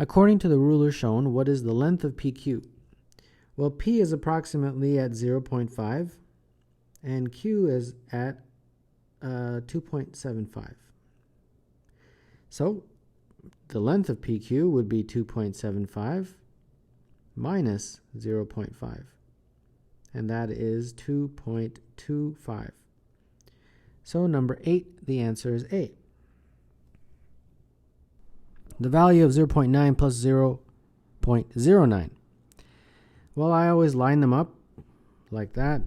According to the ruler shown, what is the length of PQ? Well, P is approximately at 0.5 and Q is at 2.75. So the length of PQ would be 2.75 minus 0.5, and that is 2.25. So number 8, the answer is A. The value of 0.9 plus 0.09. Well, I always line them up like that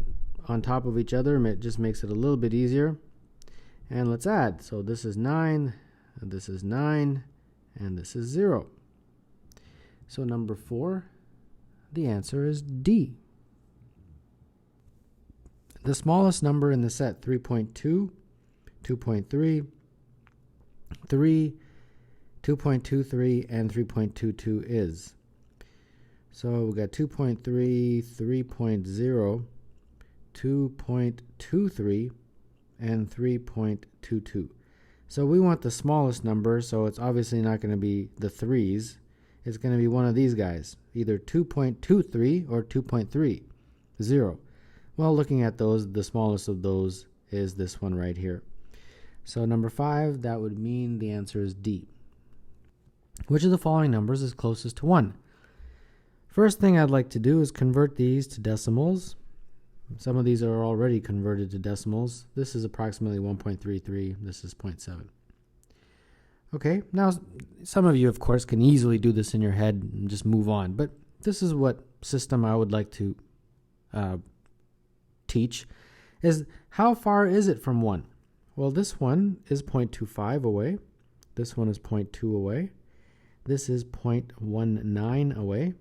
on top of each other. It just makes it a little bit easier. And let's add. So this is 9, and this is 9, and this is 0. So number 4, the answer is D. The smallest number in the set, 3.2, 2.3, 3, 2.23, and 3.22 is. So we got 2.3, 3.0, 2.23, and 3.22. So we want the smallest number, so it's obviously not going to be the 3's. It's going to be one of these guys, either 2.23 or 2.30. Well, looking at those, the smallest of those is this one right here. So number 5, that would mean the answer is D. Which of the following numbers is closest to 1? First thing I'd like to do is convert these to decimals. Some of these are already converted to decimals. This is approximately 1.33. This is 0.7. Okay, now some of you, of course, can easily do this in your head and just move on. But this is what system I would like to teach, is how far is it from 1? Well, this one is 0.25 away. This one is 0.2 away. This is 0.19 away.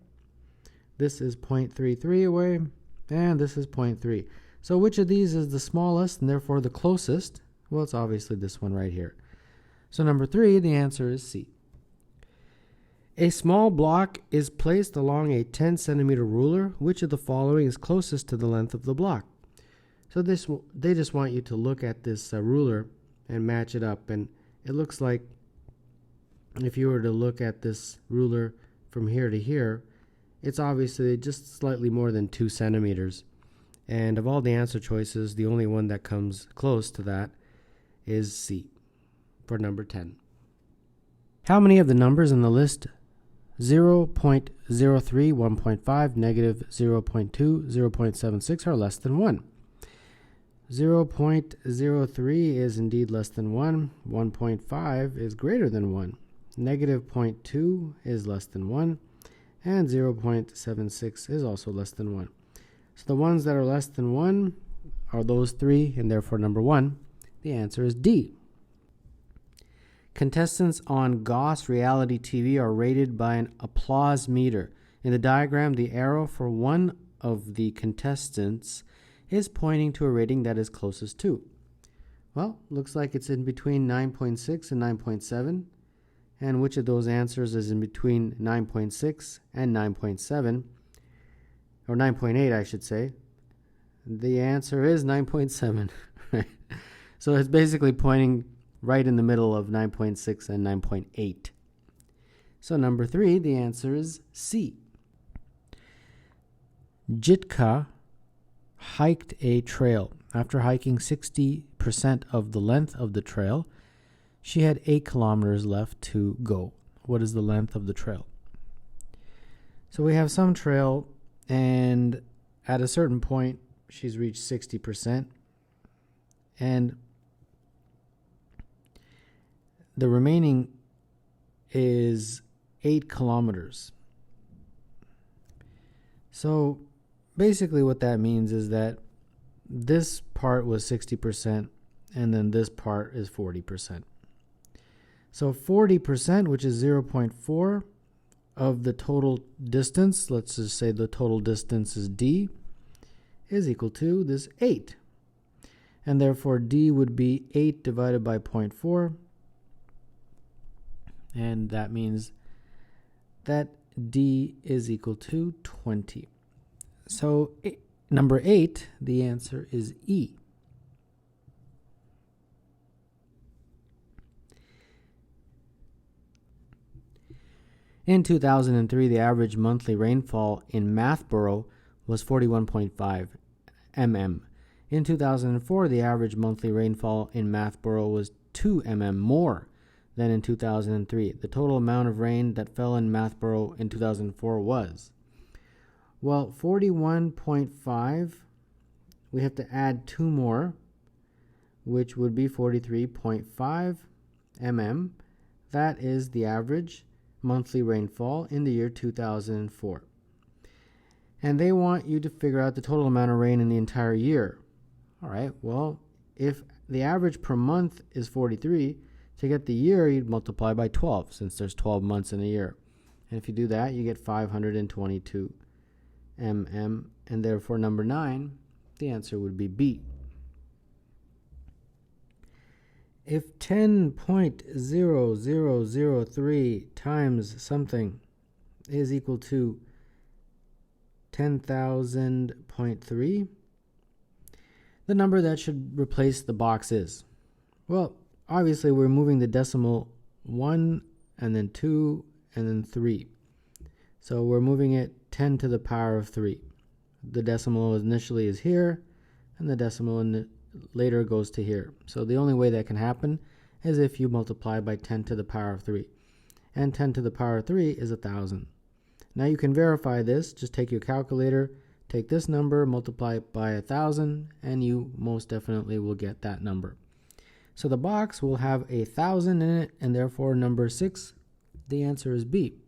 This is 0.33 away. And this is 0.3. So which of these is the smallest and therefore the closest? Well, it's obviously this one right here. So number 3, the answer is C. A small block is placed along a 10 centimeter ruler. Which of the following is closest to the length of the block? So they just want you to look at this ruler and match it up. And it looks like if you were to look at this ruler from here to here, it's obviously just slightly more than 2 centimeters. And of all the answer choices, the only one that comes close to that is C for number 10. How many of the numbers in the list 0.03, 1.5, negative 0.2, 0.76 are less than 1? 0.03 is indeed less than 1. 1.5 is greater than 1. Negative 0.2 is less than 1. And 0.76 is also less than 1. So the ones that are less than 1 are those 3, and therefore number 1. The answer is D. Contestants on Gauss reality TV are rated by an applause meter. In the diagram, the arrow for one of the contestants is pointing to a rating that is closest to. Well, looks like it's in between 9.6 and 9.7. And which of those answers is in between 9.6 and 9.7, or 9.8, I should say? The answer is 9.7. Right? So it's basically pointing right in the middle of 9.6 and 9.8. So number 3, the answer is C. Jitka hiked a trail. After hiking 60% of the length of the trail, she had 8 kilometers left to go. What is the length of the trail? So we have some trail, and at a certain point, she's reached 60%. And the remaining is 8 kilometers. So basically what that means is that this part was 60%, and then this part is 40%. So 40%, which is 0.4 of the total distance, let's just say the total distance is D, is equal to this 8. And therefore D would be 8 divided by 0.4. And that means that D is equal to 20. So number 8, the answer is E. In 2003, the average monthly rainfall in Mathborough was 41.5 mm. In 2004, the average monthly rainfall in Mathborough was 2 mm more than in 2003. The total amount of rain that fell in Mathborough in 2004 was, well, 41.5, we have to add 2 more, which would be 43.5 mm. That is the average monthly rainfall in the year 2004. And they want you to figure out the total amount of rain in the entire year. All right, well, if the average per month is 43, to get the year, you'd multiply by 12, since there's 12 months in a year. And if you do that, you get 522 mm, and therefore number 9, the answer would be B. If 10.0003 times something is equal to 10,000.3, the number that should replace the box is, well, obviously we're moving the decimal 1 and then 2 and then 3. So we're moving it 10 to the power of 3. The decimal initially is here, and the decimal later goes to here. So the only way that can happen is if you multiply by 10 to the power of 3. And 10 to the power of 3 is 1,000. Now you can verify this. Just take your calculator, take this number, multiply it by 1,000, and you most definitely will get that number. So the box will have 1,000 in it, and therefore number 6, the answer is B.